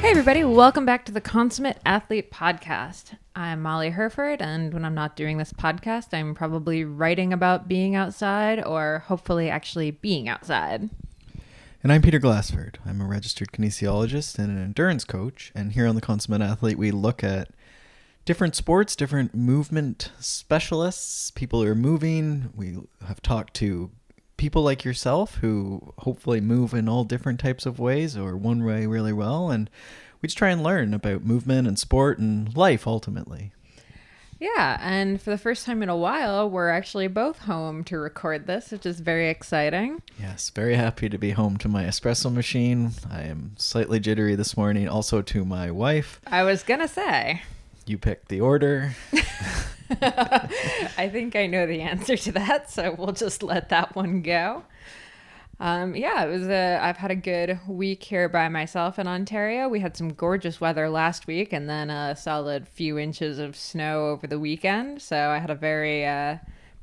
Hey everybody, welcome back to the Consummate Athlete Podcast. I'm Molly Herford, and when I'm not doing this podcast, I'm probably writing about being outside or hopefully actually being outside. And I'm Peter Glassford. I'm a registered kinesiologist and an endurance coach, and here on the Consummate Athlete, we look at different sports, different movement specialists, people who are moving. We have talked to people like yourself who hopefully move in all different types of ways or one way really well. And we just try and learn about movement and sport and life ultimately. Yeah, and for the first time in a while, we're actually both home to record this, which is very exciting. Yes, very happy to be home to my espresso machine. I am slightly jittery this morning. Also to my wife. I was going to say. You picked the order. I think I know the answer to that, so we'll just let that one go. I've had a good week here by myself in Ontario. We had some gorgeous weather last week and then a solid few inches of snow over the weekend. So I had a very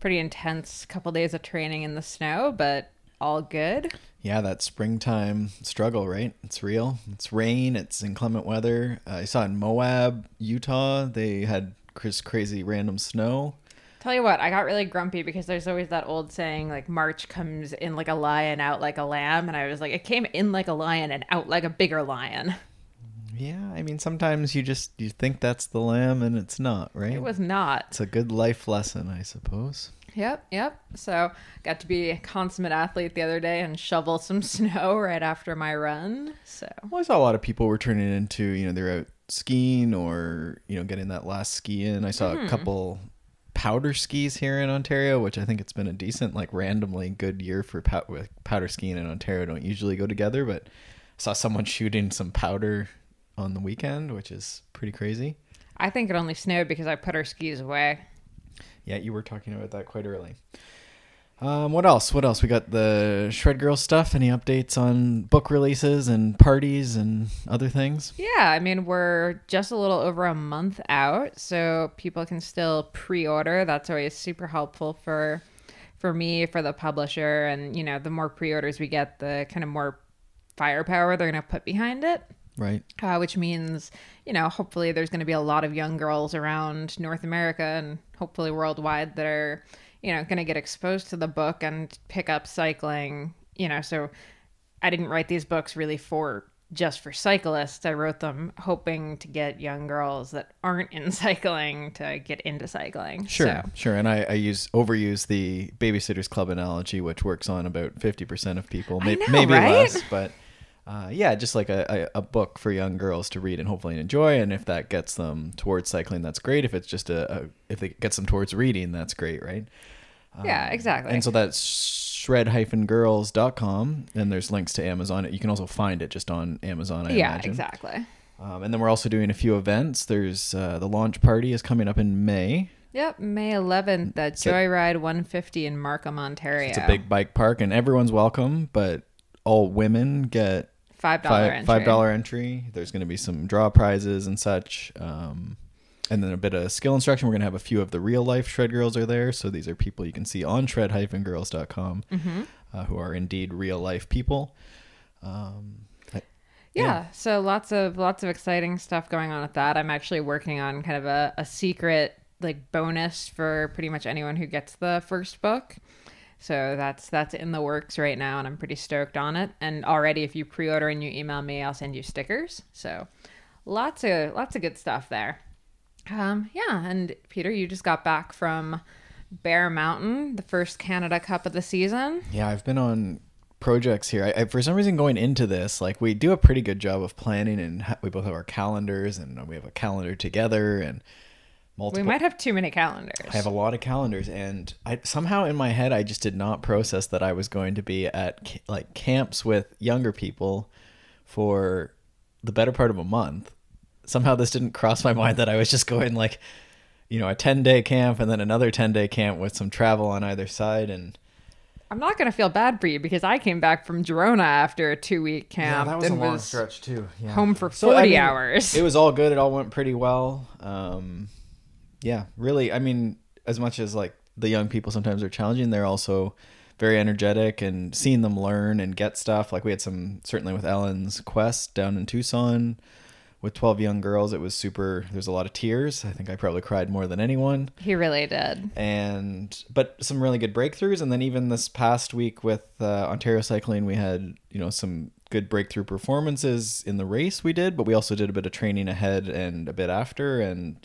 pretty intense couple days of training in the snow, but all good. Yeah, that springtime struggle, right? It's real. It's rain. It's inclement weather. I saw in Moab, Utah, they had crazy random snow. Tell you what, I got really grumpy because there's always that old saying, like, March comes in like a lion, out like a lamb. And I was like, it came in like a lion and out like a bigger lion. Yeah, I mean, sometimes you think that's the lamb and it's not, right? It was not. It's a good life lesson, I suppose. Yep. So got to be a consummate athlete the other day and shovel some snow right after my run. So Well, I saw a lot of people were turning into, they're out skiing or, getting that last ski in. I saw a couple powder skis here in Ontario, which I think it's been a decent, randomly good year for powder skiing in Ontario. Don't usually go together, but I saw someone shooting some powder on the weekend, which is pretty crazy. I think it only snowed because I put our skis away. Yeah, you were talking about that quite early. What else? We got the Shred Girl stuff. Any updates on book releases and parties and other things? Yeah, I mean, we're just a little over a month out, so people can still pre-order. That's always super helpful for me, for the publisher, and, the more pre-orders we get, the kind of more firepower they're going to put behind it. Right. Which means, hopefully there's going to be a lot of young girls around North America and hopefully worldwide that are, going to get exposed to the book and pick up cycling, so I didn't write these books really just for cyclists. I wrote them hoping to get young girls that aren't in cycling to get into cycling. Sure. And I overuse the Babysitters Club analogy, which works on about 50% of people, maybe right? less, but just like a book for young girls to read and hopefully enjoy. And if that gets them towards cycling, that's great. If it's just if it gets them towards reading, that's great, right? Yeah, exactly. And so that's shred-girls.com, and there's links to Amazon. You can also find it just on Amazon, I imagine. Yeah, exactly. And then we're also doing a few events. There's the launch party is coming up in May. Yep, May 11th at Joyride 150 in Markham, Ontario. It's a big bike park, and everyone's welcome, but all women get $5 entry. There's going to be some draw prizes and such. And then a bit of skill instruction. We're going to have a few of the real life Shred Girls are there. So these are people you can see on shred-girls.com who are indeed real life people. So lots of exciting stuff going on with that. I'm actually working on kind of a secret bonus for pretty much anyone who gets the first book. So that's in the works right now, and I'm pretty stoked on it. And already, if you pre-order and you email me, I'll send you stickers. So lots of good stuff there. And Peter, you just got back from Bear Mountain, the first Canada Cup of the season. Yeah, I've been on projects here. I for some reason going into this, we do a pretty good job of planning, and we both have our calendars, and we have a calendar together, and multiple. We might have too many calendars. I have a lot of calendars, and I somehow in my head I just did not process that I was going to be at camps with younger people for the better part of a month. Somehow this didn't cross my mind that I was just going a 10-day camp and then another 10-day camp with some travel on either side. And I'm not going to feel bad for you because I came back from Girona after a 2-week camp. Yeah, that was a long stretch too. Yeah. Home for 40 hours. It was all good. It all went pretty well. Really, as much as the young people sometimes are challenging, they're also very energetic, and seeing them learn and get stuff. We had some, certainly with Ellen's Quest down in Tucson. with 12 young girls. It was super, there's a lot of tears. I think I probably cried more than anyone. He really did. But some really good breakthroughs. And then even this past week with Ontario Cycling, we had, some good breakthrough performances in the race we did, but we also did a bit of training ahead and a bit after. And,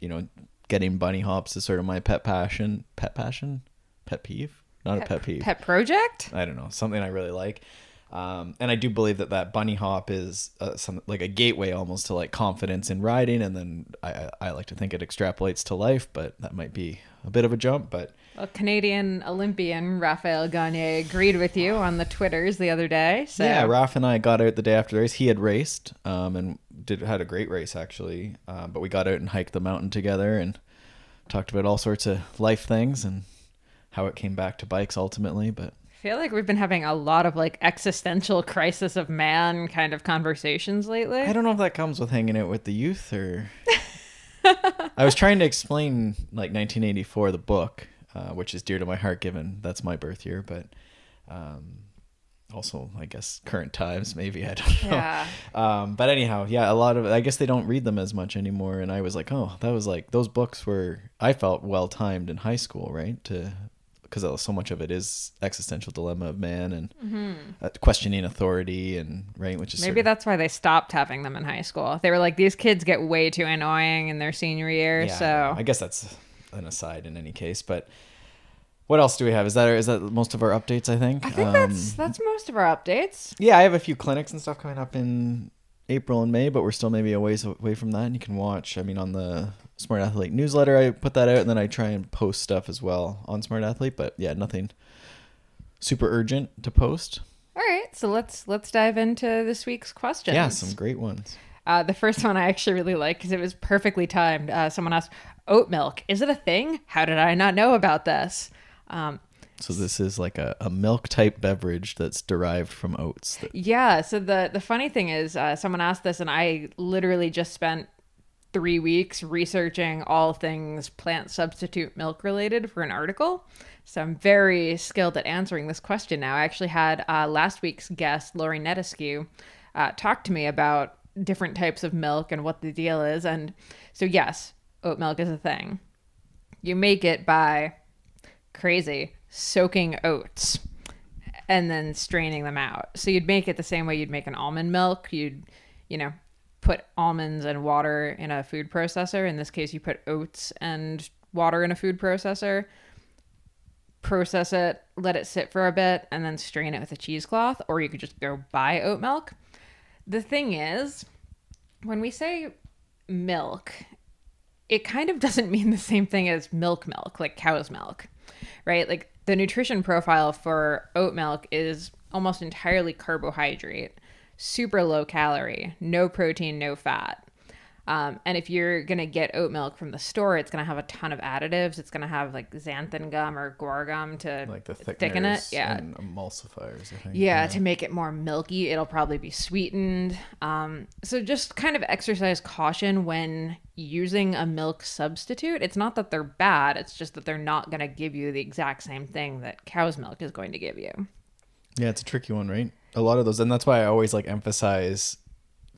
getting bunny hops is sort of my pet peeve, not a pet peeve. Pet project? I don't know, something I really like. And I do believe that bunny hop is some like a gateway almost to like confidence in riding, and then I like to think it extrapolates to life, but that might be a bit of a jump. But Canadian Olympian Raphael Gagne agreed with you on the Twitters the other day. So yeah, Raph and I got out the day after the race. He had raced and had a great race actually, but we got out and hiked the mountain together and talked about all sorts of life things and how it came back to bikes ultimately. But I feel like we've been having a lot of like existential crisis of man kind of conversations lately. I don't know if that comes with hanging out with the youth or... I was trying to explain like 1984, the book, which is dear to my heart given that's my birth year, but also I guess current times maybe, I don't know. Yeah. But anyhow, yeah, a lot of, I guess they don't read them as much anymore, and I was like, oh, that was like, those books were, I felt well timed in high school, right? Because so much of it is existential dilemma of man and questioning authority, and right, which is maybe that's why they stopped having them in high school. They were like, these kids get way too annoying in their senior year. Yeah, so I guess that's an aside in any case. But what else do we have? Is that most of our updates? I think that's most of our updates. Yeah, I have a few clinics and stuff coming up in April and May, but we're still maybe a ways away from that. And you can watch, on the Smart Athlete newsletter, I put that out, and then I try and post stuff as well on Smart Athlete. But yeah, nothing super urgent to post. All right, so let's dive into this week's questions. Yeah, some great ones. The first one I actually really like because it was perfectly timed. Someone asked, oat milk, is it a thing? How did I not know about this? So this is like a milk type beverage that's derived from oats. Yeah. So the funny thing is, someone asked this, and I literally just spent 3 weeks researching all things plant substitute milk related for an article. So I'm very skilled at answering this question now. I actually had last week's guest, Lori Netescu, talk to me about different types of milk and what the deal is. And so yes, oat milk is a thing. You make it by soaking oats and then straining them out. So you'd make it the same way you'd make an almond milk. You'd, put almonds and water in a food processor. In this case, you put oats and water in a food processor, process it, let it sit for a bit, and then strain it with a cheesecloth, or you could just go buy oat milk. The thing is, when we say milk, it kind of doesn't mean the same thing as milk, like cow's milk, right? Like the nutrition profile for oat milk is almost entirely carbohydrate, super low calorie, no protein, no fat. And if you're going to get oat milk from the store, it's going to have a ton of additives. It's going to have like xanthan gum or guar gum to like the thicken it. Yeah. And emulsifiers, I think. Yeah, to make it more milky. It'll probably be sweetened. So just kind of exercise caution when using a milk substitute. It's not that they're bad. It's just that they're not going to give you the exact same thing that cow's milk is going to give you. Yeah, it's a tricky one, right? A lot of those. And that's why I always like emphasize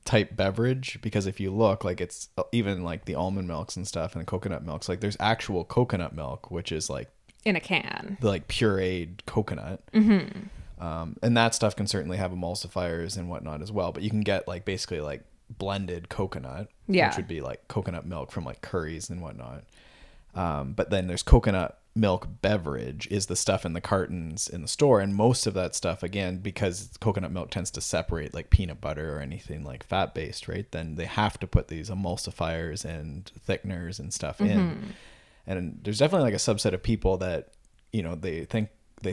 type beverage, because if you look, like it's even like the almond milks and stuff and the coconut milks, like there's actual coconut milk, which is like in a can, the like pureed coconut. And that stuff can certainly have emulsifiers and whatnot as well, but you can get like basically like blended coconut, which would be like coconut milk from like curries and whatnot. But then there's coconut milk beverage is the stuff in the cartons in the store, and most of that stuff, again, because coconut milk tends to separate like peanut butter or anything like fat based, right? Then they have to put these emulsifiers and thickeners and stuff in. And there's definitely like a subset of people that they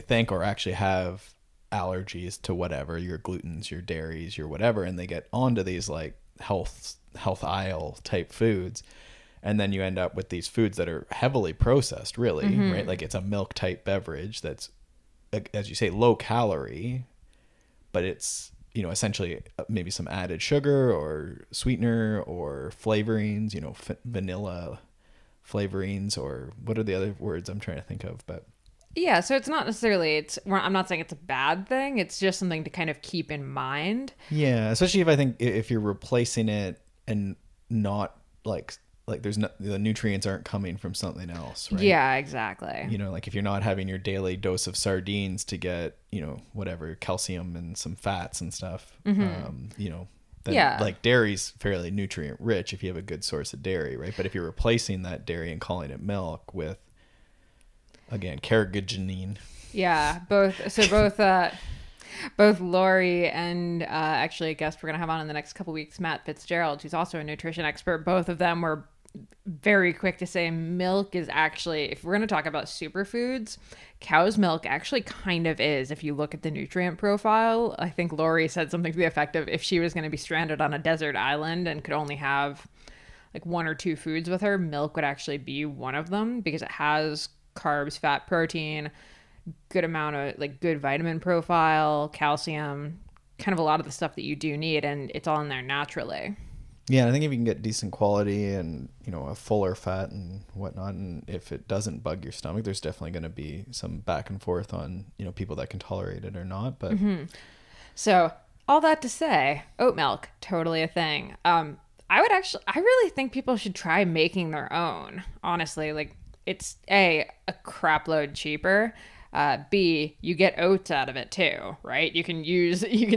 think or actually have allergies to whatever, your glutens, your dairies, your whatever, and they get onto these like health aisle type foods. And then you end up with these foods that are heavily processed, really, right? Like it's a milk type beverage that's, as you say, low calorie, but it's, essentially maybe some added sugar or sweetener or flavorings, vanilla flavorings, or what are the other words I'm trying to think of? But yeah, so it's not necessarily, I'm not saying it's a bad thing. It's just something to kind of keep in mind. Yeah, especially if you're replacing it and not like there's no, the nutrients aren't coming from something else, right? Yeah, exactly. You know, like if you're not having your daily dose of sardines to get, you know, whatever calcium and some fats and stuff, you know, then like dairy's fairly nutrient rich if you have a good source of dairy, right? But if you're replacing that dairy and calling it milk with, again, carrageenan. Yeah, both Lori and actually a guest we're going to have on in the next couple weeks, Matt Fitzgerald, who's also a nutrition expert, both of them were very quick to say milk is actually, if we're going to talk about superfoods, cow's milk actually kind of is. If you look at the nutrient profile, I think Lori said something to the effect of if she was going to be stranded on a desert island and could only have like one or two foods with her, milk would actually be one of them because it has carbs, fat, protein, good amount of like good vitamin profile, calcium, kind of a lot of the stuff that you do need, and it's all in there naturally. Yeah, I think if you can get decent quality and, you know, a fuller fat and whatnot, and if it doesn't bug your stomach, there's definitely going to be some back and forth on, you know, people that can tolerate it or not. But So all that to say, oat milk, totally a thing. I really think people should try making their own. Honestly, like it's a crap load cheaper. B, you get oats out of it too, right? You can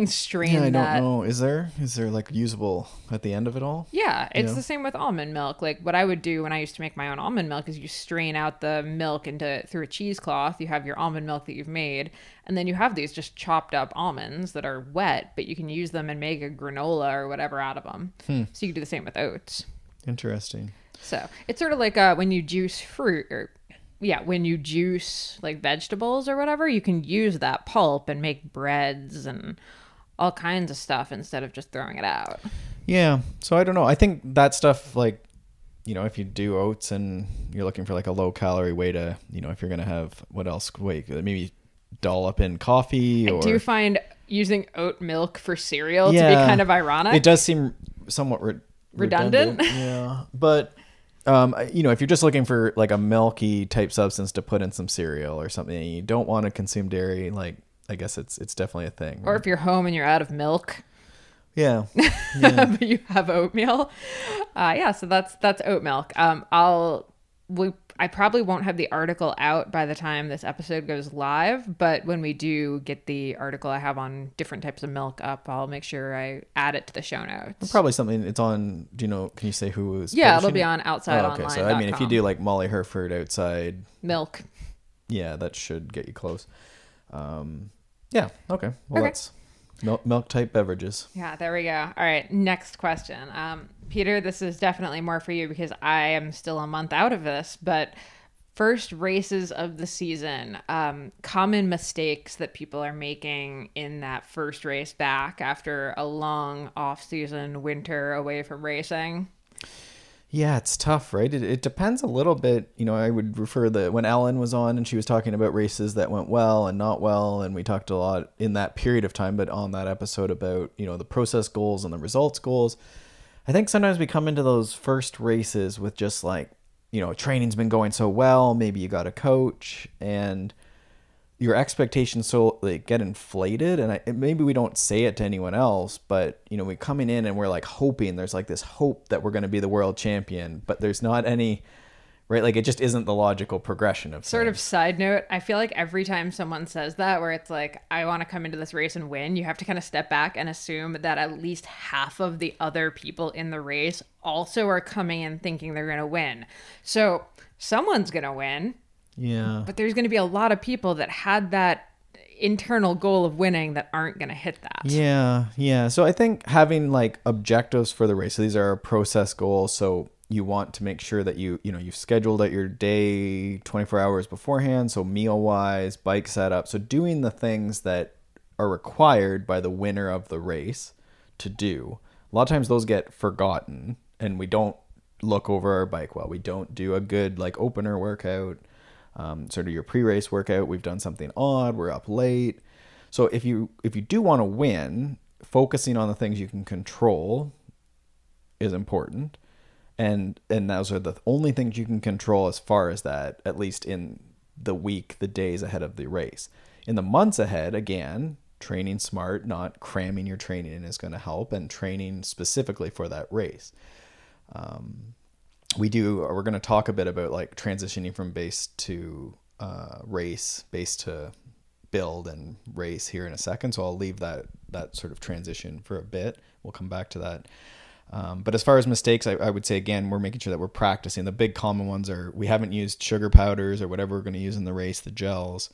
strain that. I don't know. Is there like usable at the end of it all? Yeah, it's the same with almond milk. Like what I would do when I used to make my own almond milk is you strain out the milk through a cheesecloth. You have your almond milk that you've made, and then you have these just chopped up almonds that are wet, but you can use them and make a granola or whatever out of them. So you can do the same with oats. Interesting. So it's sort of like when you juice fruit when you juice like vegetables or whatever, you can use that pulp and make breads and all kinds of stuff instead of just throwing it out. Yeah. So I don't know. I think that stuff, like, you know, if you do oats and you're looking for like a low calorie way to, you know, if you're going to have what else? Wait, maybe dollop in coffee or... I do find using oat milk for cereal to be kind of ironic. It does seem somewhat redundant. Yeah. But... you know, if you're just looking for like a milky type substance to put in some cereal or something, and you don't want to consume dairy, like I guess it's definitely a thing. Right? Or if you're home and you're out of milk. Yeah. But you have oatmeal. So that's oat milk. I probably won't have the article out by the time this episode goes live, but when we do get the article I have on different types of milk up, I'll make sure I add it to the show notes. Probably something it's on, do you know, can you say who is Yeah, it'll be on outsideonline.com. Okay, so I mean, if you do like Molly Herford outside milk. Yeah, that should get you close. Yeah, okay. Well, that's milk type beverages. Yeah, there we go. All right, next question. Peter, this is definitely more for you because I am still a month out of this, but first races of the season, common mistakes that people are making in that first race back after a long off-season winter away from racing. Yeah, it's tough, right? It depends a little bit. You know, I would refer when Ellen was on and she was talking about races that went well and not well. And we talked a lot in that period of time, but on that episode about, you know, the process goals and the results goals. I think sometimes we come into those first races with just like, you know, training's been going so well. Maybe you got a coach and your expectations so like get inflated, and maybe we don't say it to anyone else, but you know, we coming in and we're like hoping there's like this hope that we're going to be the world champion, but there's not any, right? Like it just isn't the logical progression of sort of side note. I feel like every time someone says that, where it's like, I want to come into this race and win, you have to kind of step back and assume that at least half of the other people in the race also are coming in thinking they're going to win. So someone's going to win. Yeah. But there's going to be a lot of people that had that internal goal of winning that aren't going to hit that. Yeah. Yeah. So I think having like objectives for the race, so these are process goals. So you want to make sure that you've scheduled out your day 24 hours beforehand. So meal wise, bike setup. So doing the things that are required by the winner of the race to do. A lot of times those get forgotten and we don't look over our bike well. We don't do a good like opener workout. Sort of your pre-race workout, we've done something odd, we're up late. So if you do want to win, focusing on the things you can control is important. And those are the only things you can control as far as that, at least in the week, the days ahead of the race. In the months ahead, again, training smart, not cramming your training in is going to help, and training specifically for that race. We're going to talk a bit about like transitioning from base to race, base to build and race here in a second. So I'll leave that sort of transition for a bit. We'll come back to that. But as far as mistakes, I would say, again, we're making sure that we're practicing. The big common ones are we haven't used sugar powders or whatever we're going to use in the race, the gels,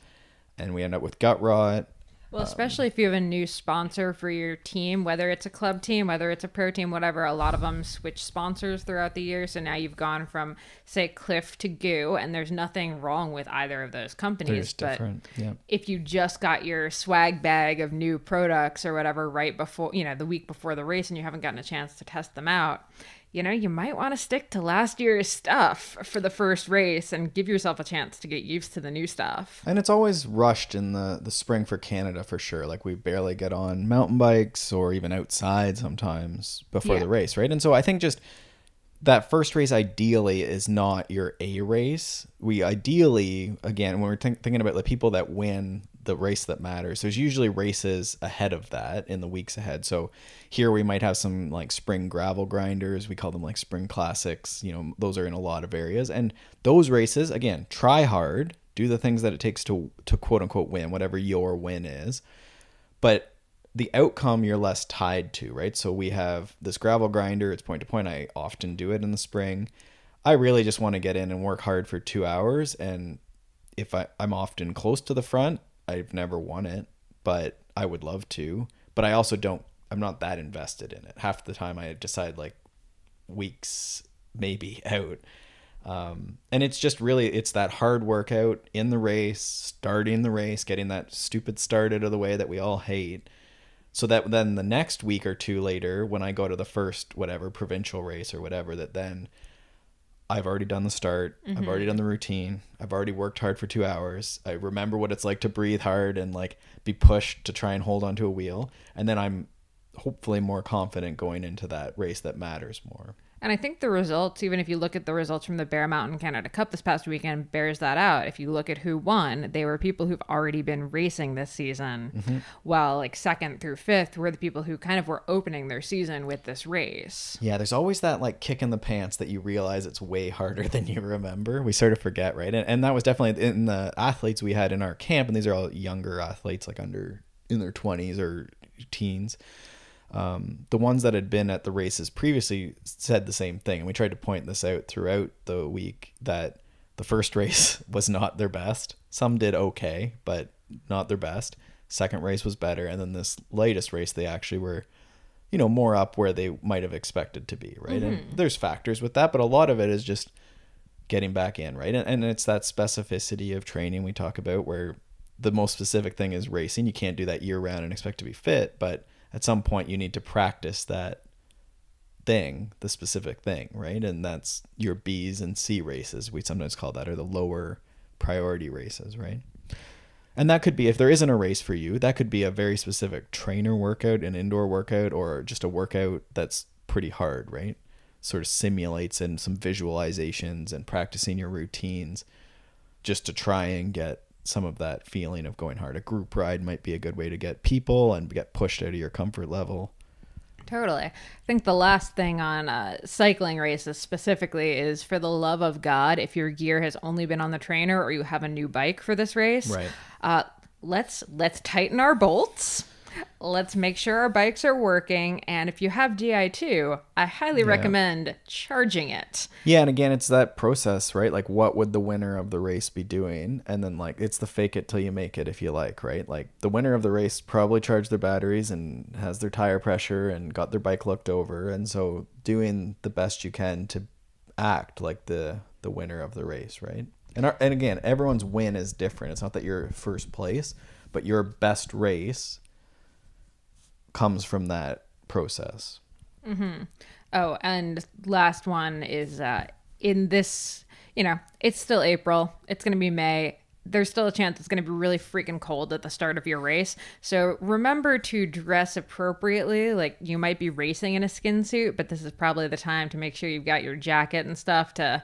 and we end up with gut rot. Well, especially if you have a new sponsor for your team, whether it's a club team, whether it's a pro team, whatever, a lot of them switch sponsors throughout the year. So now you've gone from, say, Cliff to Goo, and there's nothing wrong with either of those companies. But yeah. If you just got your swag bag of new products or whatever right before, the week before the race, and you haven't gotten a chance to test them out, you might want to stick to last year's stuff for the first race and give yourself a chance to get used to the new stuff. And it's always rushed in the spring for Canada for sure. Like we barely get on mountain bikes or even outside sometimes before the race, right? And so I think just that first race ideally is not your A race. We ideally, again, when we're thinking about the people that win the race that matters, there's usually races ahead of that in the weeks ahead. So here we might have some like spring gravel grinders. We call them like spring classics. Those are in a lot of areas. And those races, again, try hard, do the things that it takes to quote unquote win, whatever your win is. But the outcome you're less tied to, right? So we have this gravel grinder. It's point to point. I often do it in the spring. I really just want to get in and work hard for 2 hours. And if I'm often close to the front, I've never won it, but I would love to. But I also I'm not that invested in it. Half the time I decide like weeks maybe out. And it's just really, it's that hard workout in the race, starting the race, getting that stupid start out of the way that we all hate. So that then the next week or two later, when I go to the first, whatever, provincial race or whatever, that then I've already done the start. I've already done the routine. I've already worked hard for 2 hours. I remember what it's like to breathe hard and like be pushed to try and hold onto a wheel. And then I'm hopefully more confident going into that race that matters more. And I think the results, even if you look at the results from the Bear Mountain Canada Cup this past weekend, bears that out. If you look at who won, they were people who've already been racing this season, while like second through fifth were the people who kind of were opening their season with this race. Yeah, there's always that like kick in the pants that you realize it's way harder than you remember. We sort of forget, right? And that was definitely in the athletes we had in our camp, and these are all younger athletes, like in their 20s or teens. The ones that had been at the races previously said the same thing. And we tried to point this out throughout the week that the first race was not their best. Some did okay, but not their best. Second race was better. And then this latest race, they actually were, more up where they might have expected to be, right? And there's factors with that, but a lot of it is just getting back in, right? And it's that specificity of training we talk about where the most specific thing is racing. You can't do that year round and expect to be fit, but at some point you need to practice that thing, the specific thing, right? And that's your B's and C races, we sometimes call that, or the lower priority races, right? And that could be, if there isn't a race for you, that could be a very specific trainer workout, an indoor workout, or just a workout that's pretty hard, right? Sort of simulates and some visualizations and practicing your routines just to try and get some of that feeling of going hard. A group ride might be a good way to get people and get pushed out of your comfort level. Totally. I think the last thing on cycling races specifically is, for the love of God, if your gear has only been on the trainer or you have a new bike for this race, right? Let's tighten our bolts. Let's make sure our bikes are working. And if you have Di2, I highly recommend charging it. Yeah. And again, it's that process, right? Like, what would the winner of the race be doing? And then like, it's the fake it till you make it, if you like, right? Like the winner of the race probably charged their batteries and has their tire pressure and got their bike looked over. And so doing the best you can to act like the winner of the race, right? And again, everyone's win is different. It's not that you're first place, but your best race comes from that process. Oh, and last one is in this, it's still April. It's going to be May. There's still a chance it's going to be really freaking cold at the start of your race. So remember to dress appropriately. Like, you might be racing in a skin suit, but this is probably the time to make sure you've got your jacket and stuff to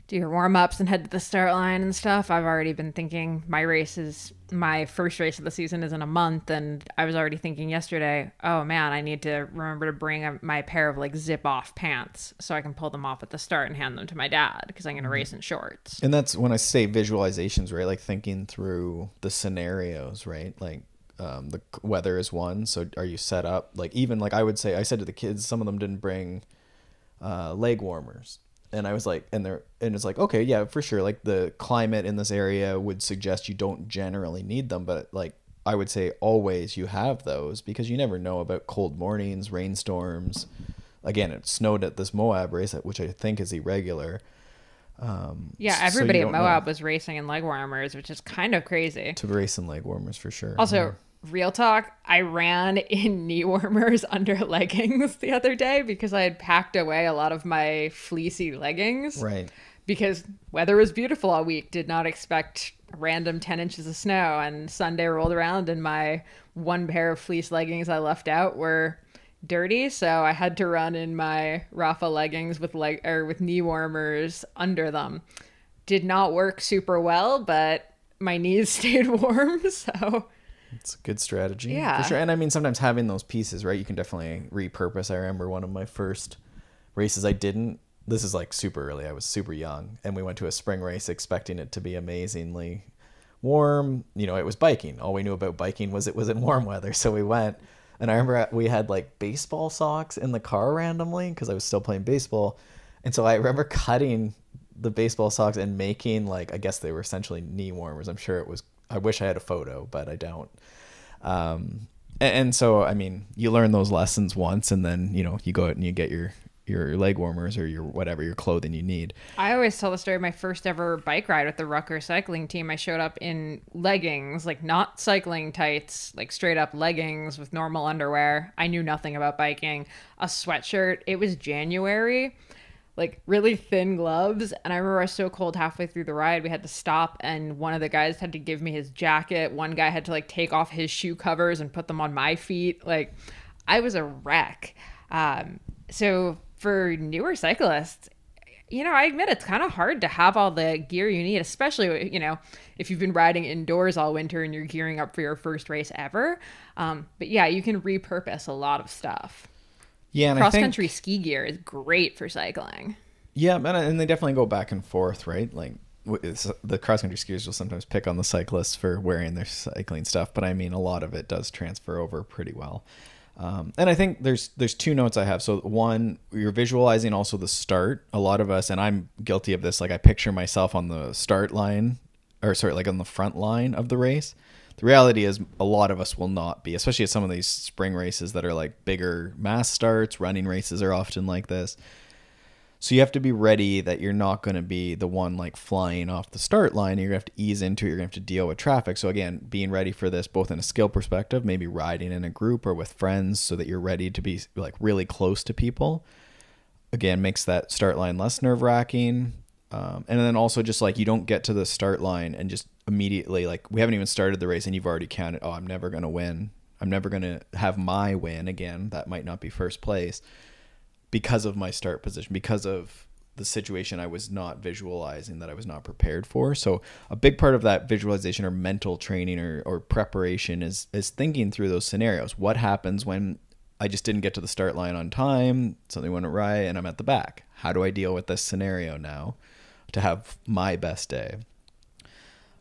do your warm-ups and head to the start line and stuff. I've already been thinking my first race of the season is in a month, and I was already thinking yesterday, oh man, I need to remember to bring my pair of like zip off pants so I can pull them off at the start and hand them to my dad because I'm going to race in shorts. And that's when I say visualizations, right? Like thinking through the scenarios, right? Like the weather is one. So are you set up? Like even like I would say, I said to the kids, some of them didn't bring leg warmers. And I was like, and it's like, okay, yeah, for sure. Like the climate in this area would suggest you don't generally need them, but like I would say always you have those because you never know about cold mornings, rainstorms. Again, it snowed at this Moab race, which I think is irregular. Yeah, everybody at Moab was racing in leg warmers, which is kind of crazy. To race in leg warmers for sure. Also, real talk, I ran in knee warmers under leggings the other day because I had packed away a lot of my fleecy leggings. Right. Because weather was beautiful all week. Did not expect random 10 inches of snow. And Sunday rolled around and my one pair of fleece leggings I left out were dirty. So I had to run in my Rafa leggings with knee warmers under them. Did not work super well, but my knees stayed warm. So it's a good strategy. Yeah. For sure. And I mean, sometimes having those pieces, right, you can definitely repurpose. I remember one of my first races this is like super early. I was super young and we went to a spring race expecting it to be amazingly warm. You know, it was biking. All we knew about biking was it was in warm weather. So we went and I remember we had like baseball socks in the car randomly because I was still playing baseball. And so I remember cutting the baseball socks and making like, I guess they were essentially knee warmers. I'm sure it was, I wish I had a photo, but I don't. And so, I mean, you learn those lessons once and then, you know, you go out and you get your leg warmers or your clothing you need. I always tell the story of my first ever bike ride with the Rucker cycling team. I showed up in leggings, like not cycling tights, like straight up leggings with normal underwear. I knew nothing about biking. A sweatshirt. It was January. Like really thin gloves. And I remember I was so cold halfway through the ride, we had to stop and one of the guys had to give me his jacket. One guy had to like take off his shoe covers and put them on my feet. Like I was a wreck. So for newer cyclists, you know, I admit it's kind of hard to have all the gear you need, especially, you know, if you've been riding indoors all winter and you're gearing up for your first race ever. But yeah, you can repurpose a lot of stuff. Yeah, and cross-country ski gear is great for cycling. Yeah, and they definitely go back and forth, right? Like the cross-country skiers will sometimes pick on the cyclists for wearing their cycling stuff, but I mean, a lot of it does transfer over pretty well. And I think there's two notes I have. So one, you're visualizing also the start. A lot of us, and I'm guilty of this, like I picture myself on the start line, like on the front line of the race. The reality is a lot of us will not be, especially at some of these spring races that are like bigger mass starts. Running races are often like this. So you have to be ready that you're not going to be the one like flying off the start line. You're going to have to ease into it. You're going to have to deal with traffic. So again, being ready for this, both in a skill perspective, maybe riding in a group or with friends so that you're ready to be like really close to people. Again, makes that start line less nerve wracking. And then also just like you don't get to the start line and just immediately like we haven't even started the race and you've already counted, oh, I'm never going to win. I'm never going to have my win again. That might not be first place because of my start position, because of the situation I was not visualizing, that I was not prepared for. So a big part of that visualization or mental training or preparation is thinking through those scenarios. What happens when I just didn't get to the start line on time, something went awry, and I'm at the back? How do I deal with this scenario now to have my best day?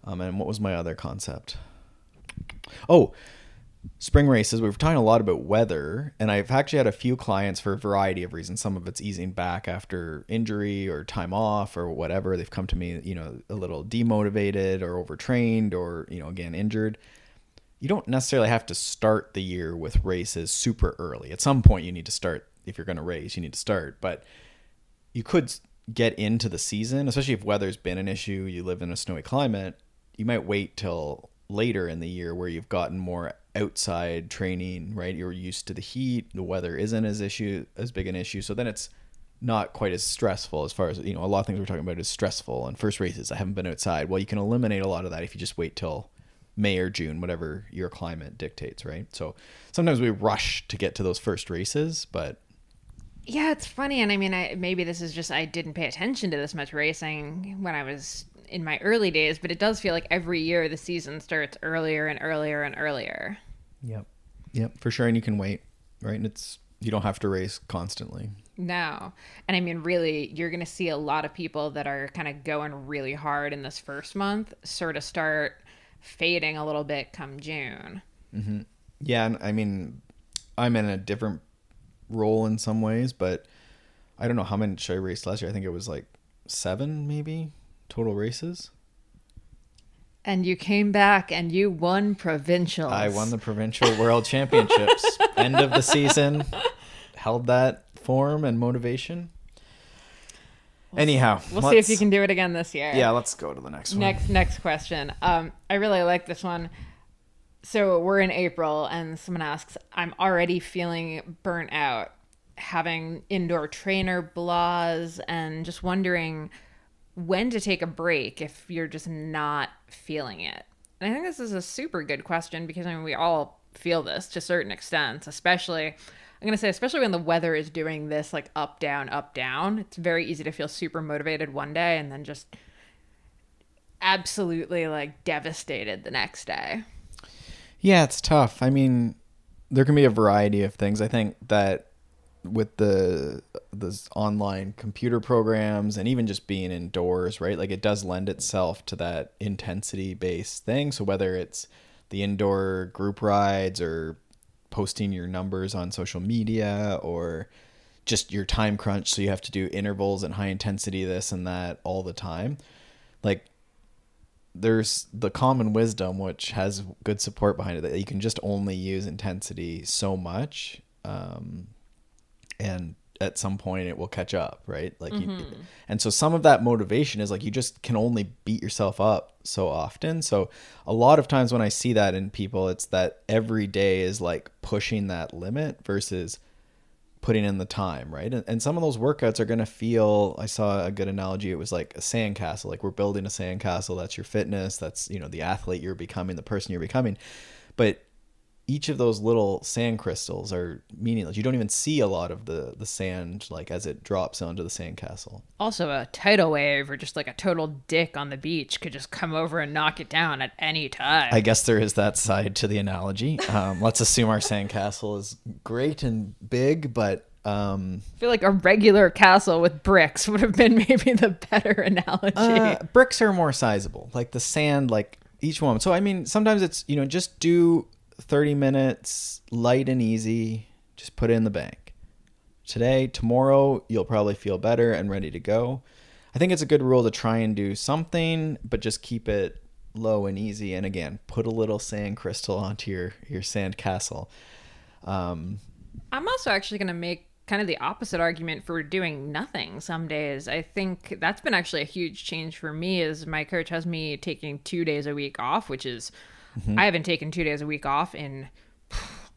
And what was my other concept? Oh, spring races. We were talking a lot about weather, and I've actually had a few clients for a variety of reasons. Some of it's easing back after injury or time off or whatever. They've come to me, you know, a little demotivated or overtrained or, you know, again, injured. You don't necessarily have to start the year with races super early. At some point you need to start. If you're going to race, you need to start, but you could get into the season, especially if weather's been an issue, you live in a snowy climate, you might wait till later in the year where you've gotten more outside training, right? You're used to the heat, the weather isn't as big an issue. So then it's not quite as stressful as far as, you know, a lot of things we're talking about is stressful. And first races, I haven't been outside. Well, you can eliminate a lot of that if you just wait till May or June, whatever your climate dictates, right? So sometimes we rush to get to those first races, but Yeah, it's funny. And I mean, maybe this is just I didn't pay attention to this much racing when I was in my early days, but it does feel like every year the season starts earlier and earlier and earlier. Yep. Yep, for sure. And you can wait, right? And you don't have to race constantly. No. And I mean, really, you're going to see a lot of people that are kind of going really hard in this first month sort of start fading a little bit come June. Mm-hmm. Yeah, and I mean, I'm in a different role in some ways, but I don't know how many should I race last year. I think it was like 7 maybe total races. And you came back and you won provincials. I won the provincial world championships. End of the season. Held that form and motivation. Anyhow, we'll see if you can do it again this year. Yeah, let's go to the next one. Next question. I really like this one. So we're in April and someone asks, I'm already feeling burnt out, having indoor trainer blahs, and just wondering when to take a break if you're just not feeling it. And I think this is a super good question because I mean we all feel this to certain extents, especially when the weather is doing this like up down up down. It's very easy to feel super motivated one day and then just absolutely like devastated the next day. Yeah, it's tough. I mean, there can be a variety of things. I think that with the online computer programs and even just being indoors, right? Like it does lend itself to that intensity based thing. So whether it's the indoor group rides or posting your numbers on social media or just your time crunch, so you have to do intervals and high intensity this and that all the time, like there's the common wisdom, which has good support behind it, that you can just only use intensity so much, and at some point it will catch up, right? Like and so some of that motivation is like you just can only beat yourself up so often. So a lot of times when I see that in people, it's that every day is like pushing that limit versus putting in the time, right? And some of those workouts are going to feel, I saw a good analogy, it was like a sandcastle. Like we're building a sandcastle. That's your fitness, that's, you know, the athlete you're becoming, the person you're becoming. But each of those little sand crystals are meaningless. You don't even see a lot of the sand like as it drops onto the sandcastle. Also, a tidal wave or just like a total dick on the beach could just come over and knock it down at any time. I guess there is that side to the analogy. Let's assume our sandcastle is great and big, but I feel like a regular castle with bricks would have been maybe the better analogy. Bricks are more sizable, like the sand, like each one. So I mean, sometimes it's, you know, just do 30 minutes, light and easy, just put it in the bank. Today, tomorrow, you'll probably feel better and ready to go. I think it's a good rule to try and do something, but just keep it low and easy. And again, put a little sand crystal onto your sand castle. I'm also actually going to make kind of the opposite argument for doing nothing some days. I think that's been actually a huge change for me, is my coach has me taking 2 days a week off, which is I haven't taken 2 days a week off in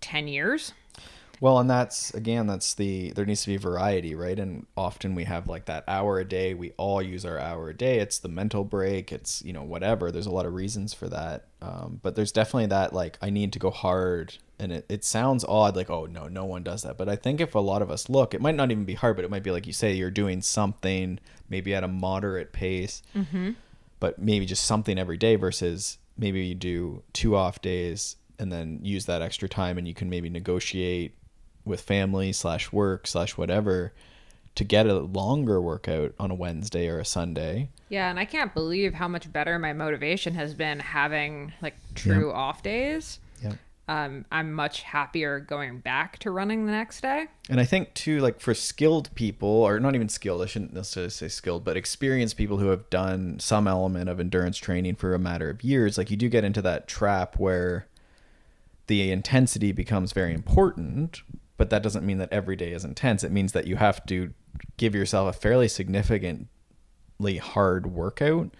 10 years. Well, and there needs to be variety, right? And often we have like that hour a day. We all use our hour a day. It's the mental break. It's, you know, whatever. There's a lot of reasons for that. But there's definitely that, like, I need to go hard. And it sounds odd, like, oh, no one does that. But I think if a lot of us look, it might not even be hard, but it might be like you say, you're doing something maybe at a moderate pace, but maybe just something every day versus maybe you do 2 off days and then use that extra time and you can maybe negotiate with family / work / whatever to get a longer workout on a Wednesday or a Sunday. Yeah, and I can't believe how much better my motivation has been having like true off days. Yeah. I'm much happier going back to running the next day. And I think too, like for skilled people, or not even skilled, I shouldn't necessarily say skilled, but experienced people who have done some element of endurance training for a matter of years, like you do get into that trap where the intensity becomes very important, but that doesn't mean that every day is intense. It means that you have to give yourself a fairly significantly hard workout.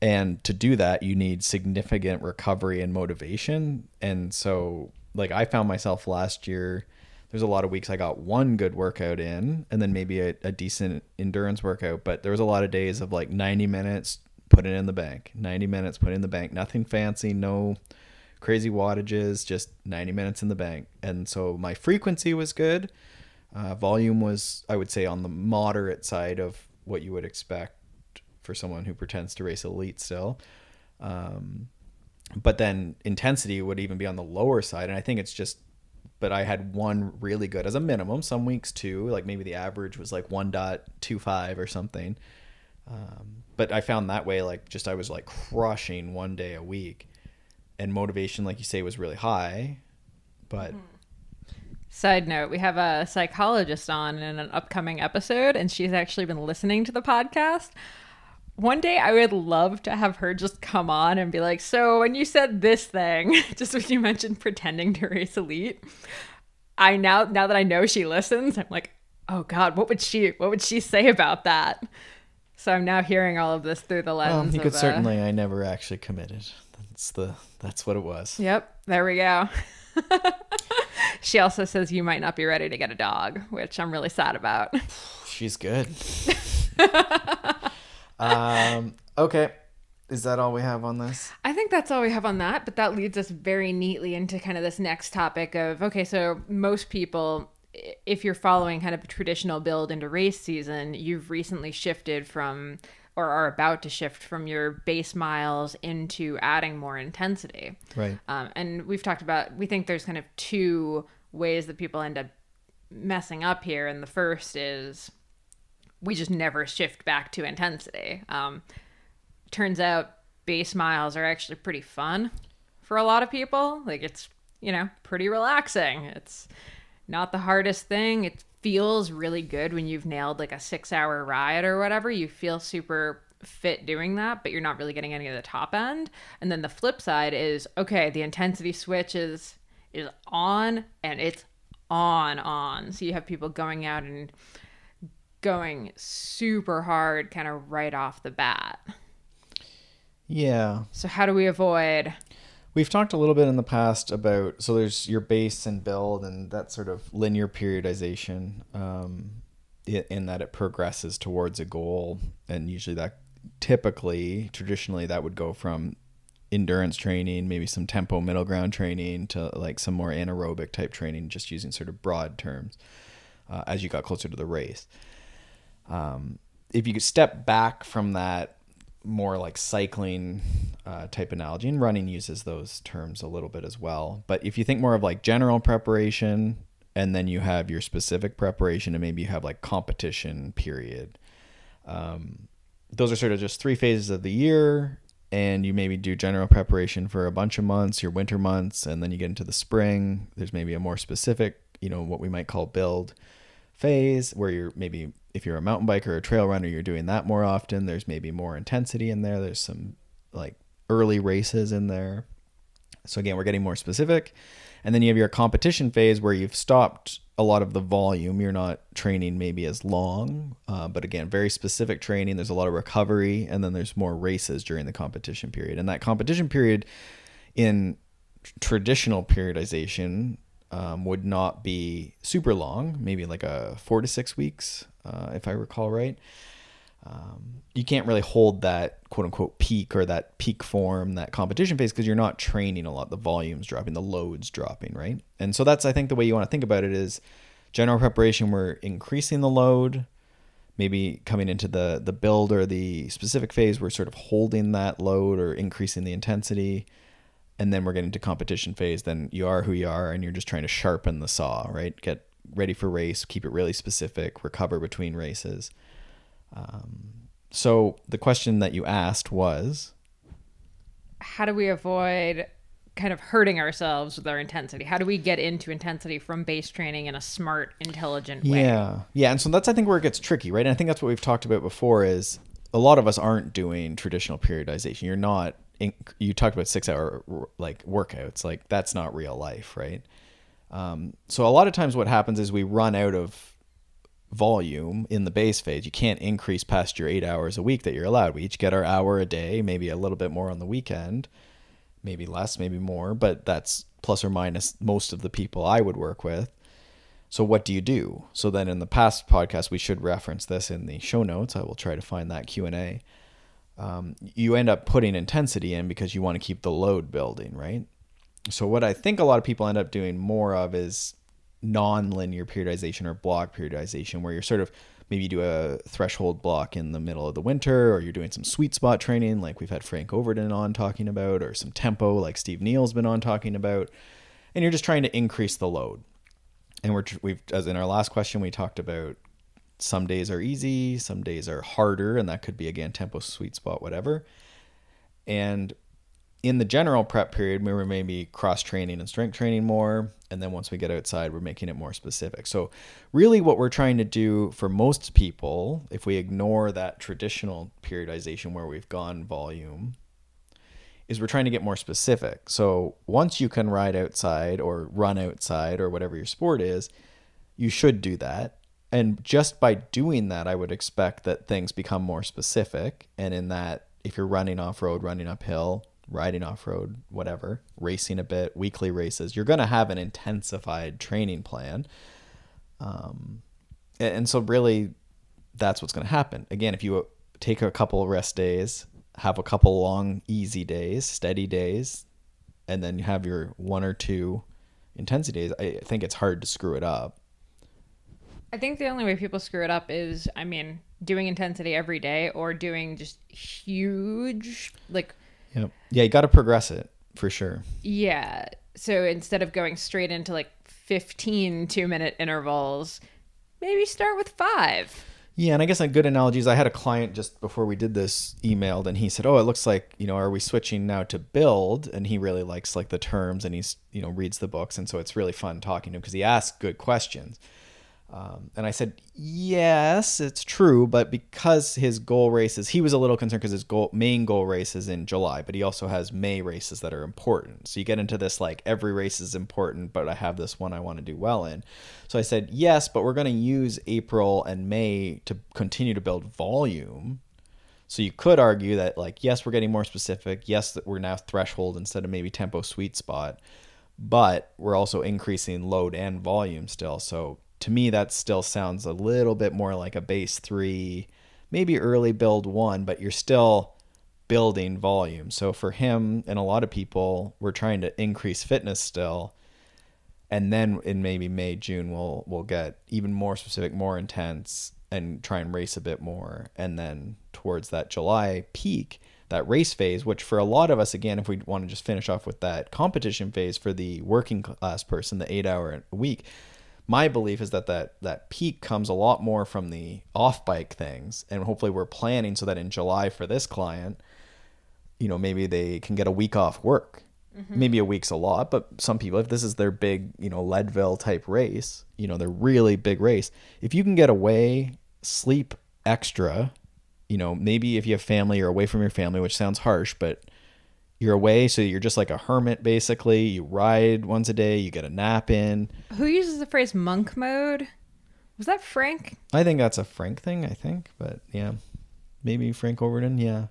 And to do that, you need significant recovery and motivation. And so, like, I found myself last year, there's a lot of weeks I got one good workout in and then maybe a decent endurance workout. But there was a lot of days of like 90 minutes, put it in the bank, 90 minutes, put it in the bank, nothing fancy, no crazy wattages, just 90 minutes in the bank. And so my frequency was good. Volume was, I would say, on the moderate side of what you would expect for someone who pretends to race elite still. But then intensity would even be on the lower side. And I think it's just, but I had one really good as a minimum, some weeks two, like maybe the average was like 1.25 or something. But I found that way, like just, I was like crushing one day a week, and motivation, like you say, was really high. But side note, we have a psychologist on in an upcoming episode, and she's actually been listening to the podcast. One day I would love to have her just come on and be like, so when you said this thing, just when you mentioned pretending to race elite, now that I know she listens, I'm like, oh God, what would she say about that? So I'm now hearing all of this through the lens. You could certainly, I never actually committed. That's what it was. Yep. There we go. She also says you might not be ready to get a dog, which I'm really sad about. She's good. Okay. Is that all we have on this? I think that's all we have on that, but that leads us very neatly into kind of this next topic of, okay, so most people, if you're following kind of a traditional build into race season, you've recently shifted from, or are about to shift from, your base miles into adding more intensity. Right. And we've talked about, we think there's kind of two ways that people end up messing up here. And the first is we just never shift back to intensity. Turns out base miles are actually pretty fun for a lot of people. Like, it's, pretty relaxing. It's not the hardest thing. It feels really good when you've nailed like a 6-hour ride or whatever. You feel super fit doing that, but you're not really getting any of the top end. And then the flip side is, okay, the intensity switch is on, and it's on. So you have people going out and going super hard kind of right off the bat. Yeah. So how do we avoid? We've talked a little bit in the past about, so there's your base and build, and that sort of linear periodization, in that it progresses towards a goal. And usually that traditionally that would go from endurance training, maybe some tempo middle ground training, to like some more anaerobic type training, just using sort of broad terms, as you got closer to the race. If you could step back from that more like cycling type analogy, and running uses those terms a little bit as well, but if you think more of like general preparation, and then you have your specific preparation, and maybe you have like competition period, those are sort of just 3 phases of the year. And you maybe do general preparation for a bunch of months, your winter months, and then you get into the spring. There's maybe a more specific, what we might call build phase, where you're maybe, if you're a mountain biker or a trail runner, you're doing that more often. There's maybe more intensity in there. There's some like early races in there. So again, we're getting more specific. And then you have your competition phase, where you've stopped a lot of the volume. You're not training maybe as long, but again, very specific training. There's a lot of recovery, and then there's more races during the competition period. And that competition period in traditional periodization would not be super long, maybe like 4 to 6 weeks, if I recall right. You can't really hold that quote unquote peak, or that peak form, that competition phase, because you're not training a lot. The volume's dropping, the load's dropping, right? And so that's, I think, the way you want to think about it is general preparation, we're increasing the load. Maybe coming into the build or the specific phase, we're sort of holding that load or increasing the intensity. And then we're getting to competition phase. Then you are who you are, and you're just trying to sharpen the saw, right? Get ready for race, keep it really specific, recover between races. So the question that you asked was, how do we avoid kind of hurting ourselves with our intensity? How do we get into intensity from base training in a smart, intelligent way? Yeah. And so that's, I think, where it gets tricky, right? And I think that's what we've talked about before, is a lot of us aren't doing traditional periodization. You talked about 6-hour like workouts, like that's not real life, right? So a lot of times what happens is we run out of volume in the base phase. You can't increase past your 8 hours a week that you're allowed. We each get our hour a day, maybe a little bit more on the weekend, maybe less, maybe more, but that's plus or minus most of the people I would work with. So what do you do? So then in the past podcast, we should reference this in the show notes. I will try to find that Q&A. You end up putting intensity in because you want to keep the load building, right? So what I think a lot of people end up doing more of is non-linear periodization or block periodization, where you're sort of maybe you do a threshold block in the middle of the winter, or you're doing some sweet spot training like we've had Frank Overton on talking about, or some tempo like Steve Neal's been on talking about, and you're just trying to increase the load. And we've, as in our last question, we talked about some days are easy, some days are harder, and that could be, again, tempo, sweet spot, whatever. And in the general prep period, we were maybe cross-training and strength training more. And then once we get outside, we're making it more specific. So really what we're trying to do for most people, if we ignore that traditional periodization where we've gone volume, is we're trying to get more specific. So once you can ride outside or run outside or whatever your sport is, you should do that. And just by doing that, I would expect that things become more specific. And in that, if you're running off-road, running uphill, riding off-road, whatever, racing a bit, weekly races, you're going to have an intensified training plan. And so really that's what's going to happen. Again, if you take a couple rest days, have a couple long, easy days, steady days, and then you have your one or two intensity days, I think it's hard to screw it up. I think the only way people screw it up is, I mean, doing intensity every day or doing just huge, like... Yep. Yeah, you got to progress it for sure. Yeah. So instead of going straight into like 15 2-minute intervals, maybe start with 5. Yeah, and I guess a good analogy is I had a client just before we did this emailed, and he said, oh, it looks like, are we switching now to build? And he really likes like the terms, and he's, reads the books. And so it's really fun talking to him because he asks good questions. And I said, yes, it's true. But because his goal races, he was a little concerned because his main goal race is in July, but he also has May races that are important. So you get into this, like every race is important, but I have this one I want to do well in. So I said, yes, but we're going to use April and May to continue to build volume. So you could argue that, like, yes, we're getting more specific. Yes, that we're now threshold instead of maybe tempo sweet spot, but we're also increasing load and volume still. So to me, that still sounds a little bit more like a base 3, maybe early build 1, but you're still building volume. So for him and a lot of people, we're trying to increase fitness still. And then in maybe May, June, we'll get even more specific, more intense, and try and race a bit more. And then towards that July peak, that race phase, which for a lot of us, again, if we want to just finish off with that competition phase for the working class person, the 8-hour a week, my belief is that peak comes a lot more from the off-bike things. And hopefully we're planning so that in July for this client, maybe they can get a week off work. Mm-hmm. Maybe a week's a lot, but some people, if this is their big, Leadville type race, their really big race, if you can get away, sleep extra, maybe if you have family, you're away from your family, which sounds harsh, but you're away, so you're just like a hermit, basically. You ride once a day, you get a nap in. Who uses the phrase monk mode? Was that Frank? I think that's a Frank thing, but yeah. Maybe Frank Overton, yeah.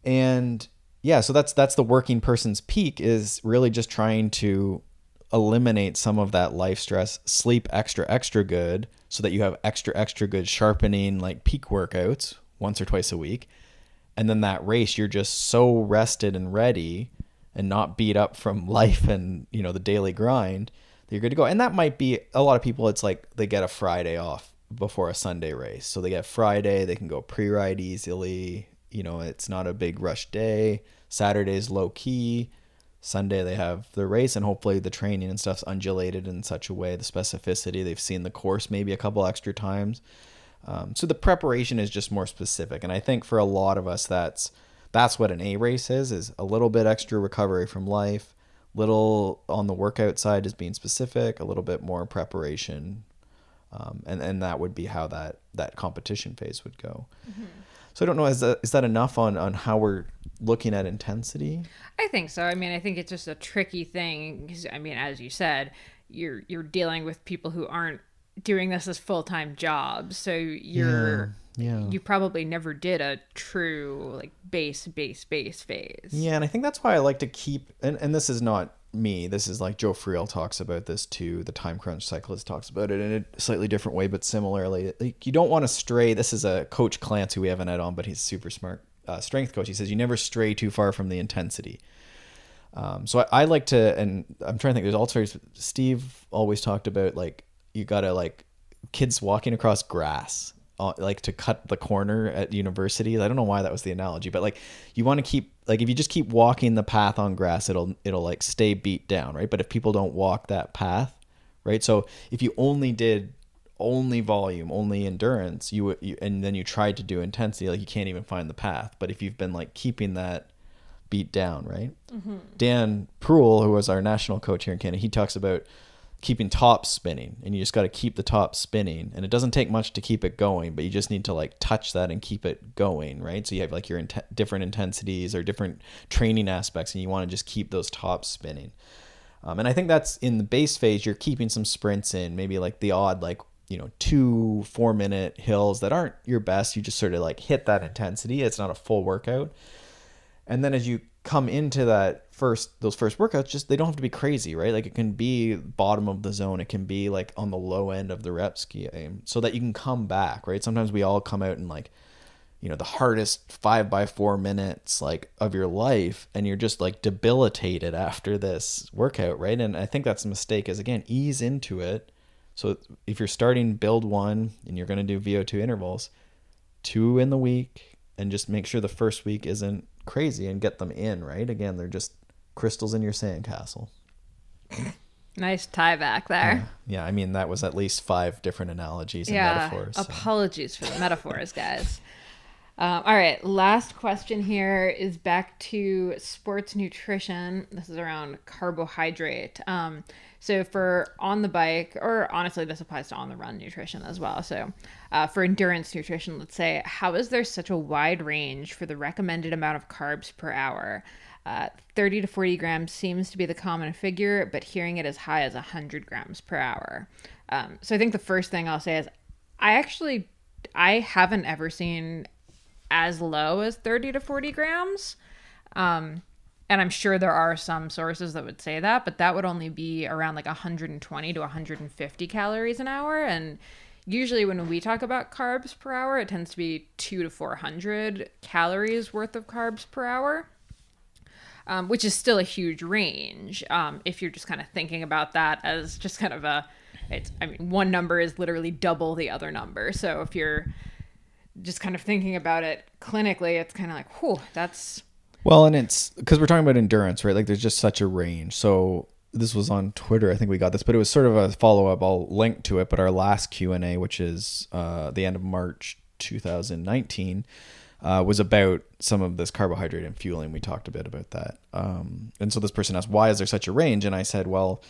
And yeah, so that's the working person's peak, is really just trying to eliminate some of that life stress, sleep extra good, so that you have extra good sharpening, like peak workouts once or twice a week. And then that race, you're just so rested and ready and not beat up from life and, the daily grind that you're good to go. And that might be a lot of people. It's like they get a Friday off before a Sunday race. So they get Friday, they can go pre-ride easily. It's not a big rush day. Saturday's low key. Sunday they have the race, and hopefully the training and stuff's undulated in such a way, the specificity, they've seen the course maybe a couple extra times. So the preparation is just more specific. And I think for a lot of us, that's what an A race is a little bit extra recovery from life, little on the workout side is being specific, a little bit more preparation. And that would be how that competition phase would go. Mm-hmm. So I don't know, is that enough on how we're looking at intensity? I think so. I mean, I think it's just a tricky thing because, I mean, as you said, you're dealing with people who aren't doing this as full-time jobs, so you probably never did a true like base phase. Yeah, and I think that's why I like to keep, and this is not me, this is like Joe Friel talks about this too, the time crunch cyclist talks about it in a slightly different way, but similarly, like, you don't want to stray. This is a Coach Clance who we haven't had on, but he's super smart strength coach. He says you never stray too far from the intensity. So I like to, and I'm trying to think, there's all sorts. Steve always talked about like, you gotta like kids walking across grass, like to cut the corner at universities. I don't know why that was the analogy, but like you want to keep, like if you just keep walking the path on grass, it'll like stay beat down, right? But if people don't walk that path, right? So if you only did only volume, only endurance, and then you tried to do intensity, like you can't even find the path. But if you've been like keeping that beat down, right? Mm-hmm. Dan Pruill, who was our national coach here in Canada, he talks about keeping tops spinning, and you just got to keep the top spinning, and it doesn't take much to keep it going, but you just need to like touch that and keep it going, right? So you have like your different intensities or different training aspects, and you want to just keep those tops spinning. And I think that's in the base phase, you're keeping some sprints in, maybe like the odd, like, 2 4-minute hills that aren't your best. You just sort of like hit that intensity. It's not a full workout. And then as you come into those first workouts, just, they don't have to be crazy, right? Like it can be bottom of the zone. It can be like on the low end of the rep scheme, so that you can come back, right? Sometimes we all come out in like, the hardest 5x4 minutes like of your life, and you're just like debilitated after this workout, right? And I think that's a mistake, is again, ease into it. So if you're starting build 1 and you're going to do VO2 intervals, 2 in the week, and just make sure the first week isn't crazy and get them in, right? Again, they're just crystals in your sandcastle. Nice tie back there. Yeah, I mean, that was at least 5 different analogies and metaphors. Apologies for the metaphors, guys. All right, last question here is back to sports nutrition. This is around carbohydrate. So for on the bike, or honestly, this applies to on the run nutrition as well. So for endurance nutrition, let's say, how is there such a wide range for the recommended amount of carbs per hour? 30 to 40 grams seems to be the common figure, but hearing it as high as 100 grams per hour. So I think the first thing I'll say is I haven't ever seen as low as 30 to 40 grams. And I'm sure there are some sources that would say that, but that would only be around like 120 to 150 calories an hour. And usually when we talk about carbs per hour, it tends to be 200 to 400 calories worth of carbs per hour, which is still a huge range. If you're just kind of thinking about that as just kind of one number is literally double the other number. So if you're just kind of thinking about it clinically, it's kind of like, whew, that's... Well, and it's because we're talking about endurance, right? Like there's just such a range. So this was on Twitter, I think we got this, but it was sort of a follow-up. I'll link to it, but our last Q&A, which is the end of March 2019, was about some of this carbohydrate and fueling. We talked a bit about that. And so this person asked, why is there such a range? And I said, well,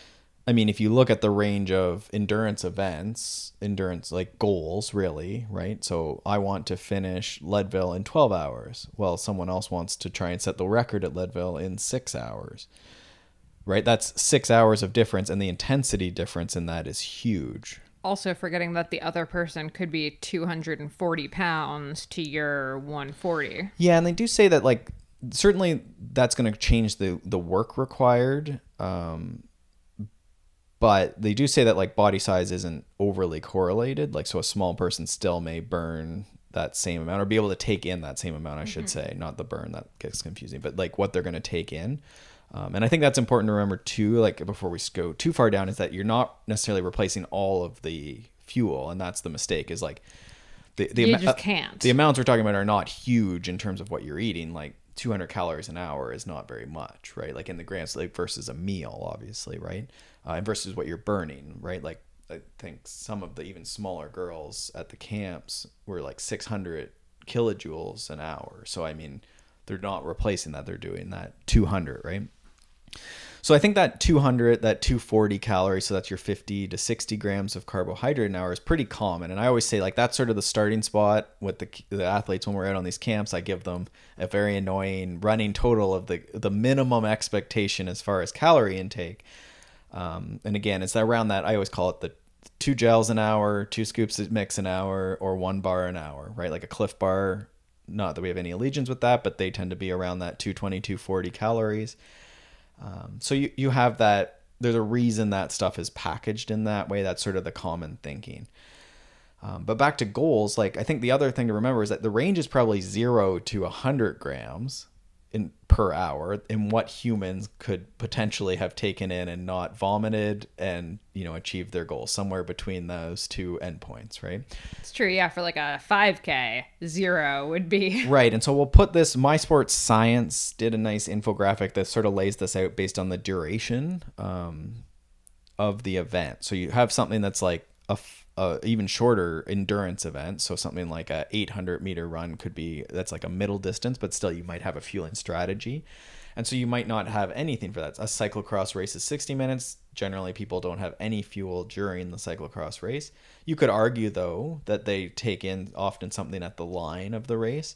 I mean, if you look at the range of endurance events, endurance like goals, really, right? So I want to finish Leadville in 12 hours. Well, someone else wants to try and set the record at Leadville in 6 hours, right? That's 6 hours of difference, and the intensity difference in that is huge. Also forgetting that the other person could be 240 pounds to your 140. Yeah, and they do say that, like, certainly that's going to change the work required. But they do say that like body size isn't overly correlated. Like, so a small person still may burn that same amount, or be able to take in that same amount, I should say, not the burn, that gets confusing, but like what they're going to take in. And I think that's important to remember too, like before we go too far down, is that you're not necessarily replacing all of the fuel. And that's the mistake, is like you just can't. The amounts we're talking about are not huge in terms of what you're eating. Like 200 calories an hour is not very much, right? Like in the grams, like versus a meal, obviously, right? And versus what you're burning, right? Like I think some of the even smaller girls at the camps were like 600 kilojoules an hour. So, I mean, they're not replacing that. They're doing that 200, right? So I think that 200, that 240 calories, so that's your 50 to 60 grams of carbohydrate an hour, is pretty common. And I always say like that's sort of the starting spot with the athletes when we're out on these camps. I give them a very annoying running total of the minimum expectation as far as calorie intake. And again, it's around that. I always call it the 2 gels an hour, 2 scoops of mix an hour, or 1 bar an hour, right? Like a Cliff Bar, not that we have any allegiance with that, but they tend to be around that 220, 240 calories. So you have that. There's a reason that stuff is packaged in that way. That's sort of the common thinking. But back to goals, like I think the other thing to remember is that the range is probably 0 to 100 grams in per hour, and what humans could potentially have taken in and not vomited and, achieved their goal, somewhere between those two endpoints, right? It's true. Yeah. For like a 5K, 0 would be. Right. And so we'll put this, My Sports Science did a nice infographic that sort of lays this out based on the duration of the event. So you have something that's like a even shorter endurance event. So something like a 800-meter run that's like a middle distance, but still you might have a fueling strategy. And so you might not have anything for that. A cyclocross race is 60 minutes. Generally, people don't have any fuel during the cyclocross race. You could argue, though, that they take in often something at the line of the race.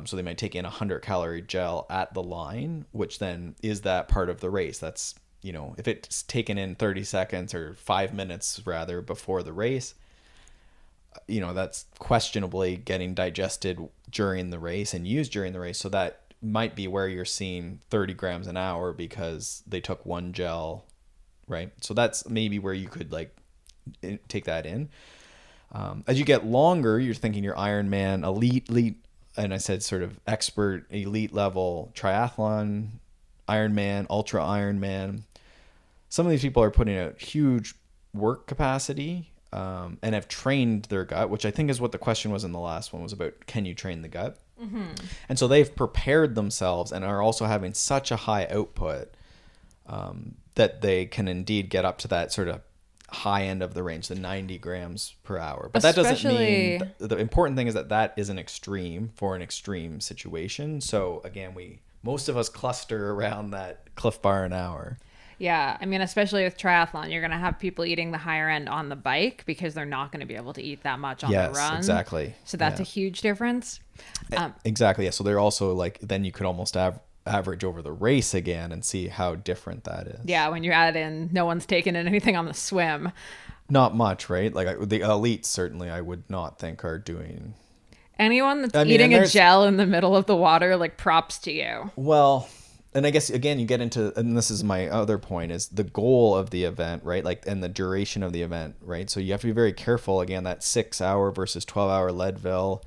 So they might take in a 100-calorie gel at the line, which then is that part of the race. That's, if it's taken in 30 seconds or 5 minutes rather before the race, that's questionably getting digested during the race and used during the race. So that might be where you're seeing 30 grams an hour because they took one gel, right? So that's maybe where you could like take that in. As you get longer, you're thinking your Ironman elite, and I said sort of expert elite level triathlon, Ironman, ultra Ironman. Some of these people are putting out huge work capacity and have trained their gut, which I think is what the question was in the last one, was about, can you train the gut? Mm-hmm. And so they've prepared themselves and are also having such a high output that they can indeed get up to that sort of high end of the range, the 90 grams per hour. But that doesn't mean, the important thing is that is an extreme for an extreme situation. So again, most of us cluster around that Cliff Bar an hour. Yeah, I mean, especially with triathlon, you're going to have people eating the higher end on the bike because they're not going to be able to eat that much on the run. Yes, exactly. So that's a huge difference. Exactly. Yeah. So they're also like, then you could almost average over the race again and see how different that is. Yeah, when you add in, no one's taken in anything on the swim. Not much, right? Like the elites, certainly, I would not think are doing. Anyone that's eating a gel in the middle of the water, like, props to you. Well, and I guess, again, you get into, and this is my other point, is the goal of the event, right? Like, and the duration of the event, right? So you have to be very careful, again, that 6-hour versus 12-hour Leadville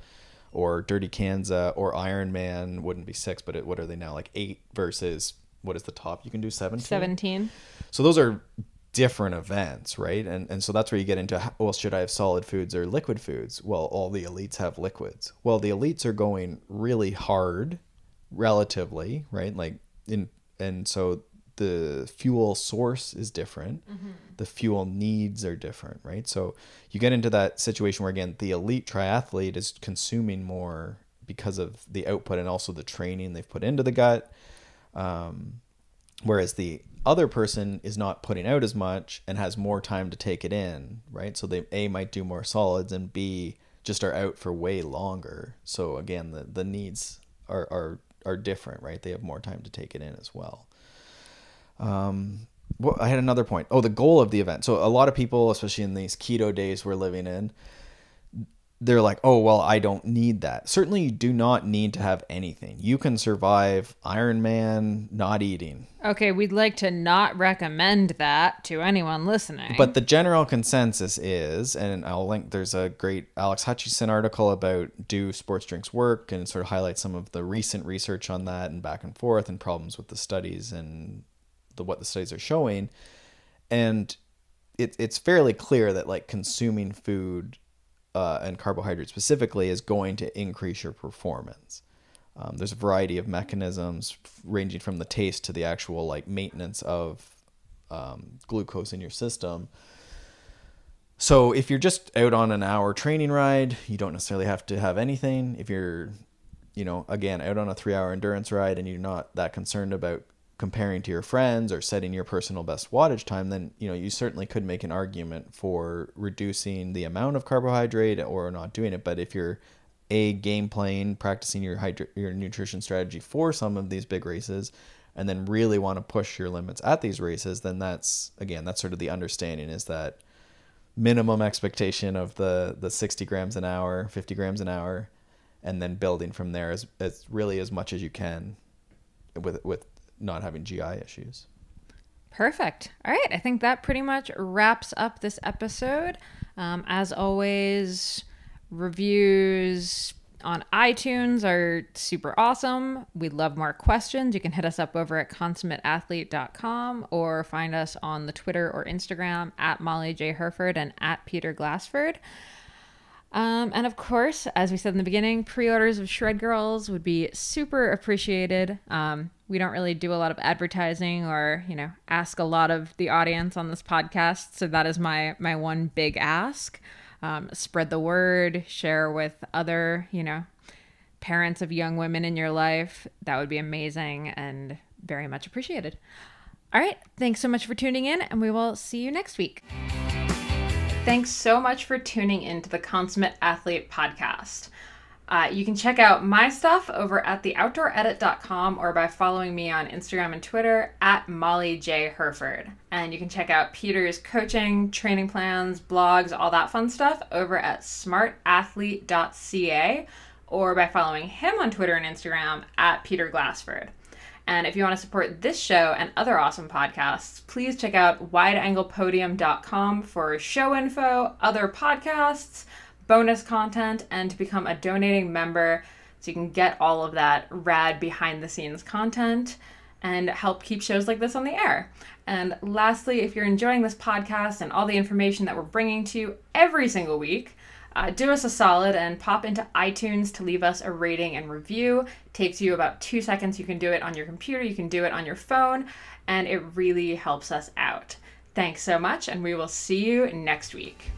or Dirty Kanza or Ironman wouldn't be 6, but what are they now? Like 8 versus, what is the top? You can do 17? 17. So those are different events, right? And so that's where you get into, well, should I have solid foods or liquid foods? Well, all the elites have liquids. Well, the elites are going really hard relatively, right? Like, and so the fuel source is different. Mm-hmm. The fuel needs are different, right? So you get into that situation where, again, the elite triathlete is consuming more because of the output and also the training they've put into the gut. Whereas the other person is not putting out as much and has more time to take it in, right? So they, A, might do more solids, and B, just are out for way longer. So again, the needs are different, right? They have more time to take it in as well. Well, I had another point. Oh, the goal of the event. So a lot of people, especially in these keto days we're living in, they're like, oh, well, I don't need that. Certainly you do not need to have anything. You can survive Ironman not eating. Okay, we'd like to not recommend that to anyone listening. But the general consensus is, and I'll link, there's a great Alex Hutchison article about do sports drinks work, and sort of highlights some of the recent research on that and back and forth and problems with the studies and what the studies are showing. And it's fairly clear that like consuming food and carbohydrates specifically is going to increase your performance. There's a variety of mechanisms ranging from the taste to the actual like maintenance of glucose in your system. So if you're just out on an hour training ride, you don't necessarily have to have anything. If you're, again, out on a 3-hour endurance ride and you're not that concerned about comparing to your friends or setting your personal best wattage time, then you certainly could make an argument for reducing the amount of carbohydrate or not doing it. But if you're game playing, practicing your nutrition strategy for some of these big races, and then really want to push your limits at these races, then that's sort of the understanding, is that minimum expectation of the 60 grams an hour, 50 grams an hour, and then building from there as really as much as you can with not having GI issues. Perfect. All right. I think that pretty much wraps up this episode. As always, reviews, on iTunes are super awesome. We'd love more questions. You can hit us up over at consummateathlete.com or find us on the Twitter or Instagram at Molly J. Herford and at Peter Glassford. And of course, as we said in the beginning, pre-orders of Shred Girls would be super appreciated. We don't really do a lot of advertising or, ask a lot of the audience on this podcast. So that is my one big ask. Spread the word, share with other, parents of young women in your life. That would be amazing and very much appreciated. All right. Thanks so much for tuning in, and we will see you next week. Thanks so much for tuning into the Consummate Athlete podcast. You can check out my stuff over at theoutdooredit.com or by following me on Instagram and Twitter at Molly J. Herford. And you can check out Peter's coaching, training plans, blogs, all that fun stuff over at smartathlete.ca or by following him on Twitter and Instagram at Peter Glassford. And if you want to support this show and other awesome podcasts, please check out wideanglepodium.com for show info, other podcasts, bonus content, and to become a donating member so you can get all of that rad behind the scenes content and help keep shows like this on the air. And lastly, if you're enjoying this podcast and all the information that we're bringing to you every single week, do us a solid and pop into iTunes to leave us a rating and review. It takes you about 2 seconds. You can do it on your computer, you can do it on your phone, and it really helps us out. Thanks so much, and we will see you next week.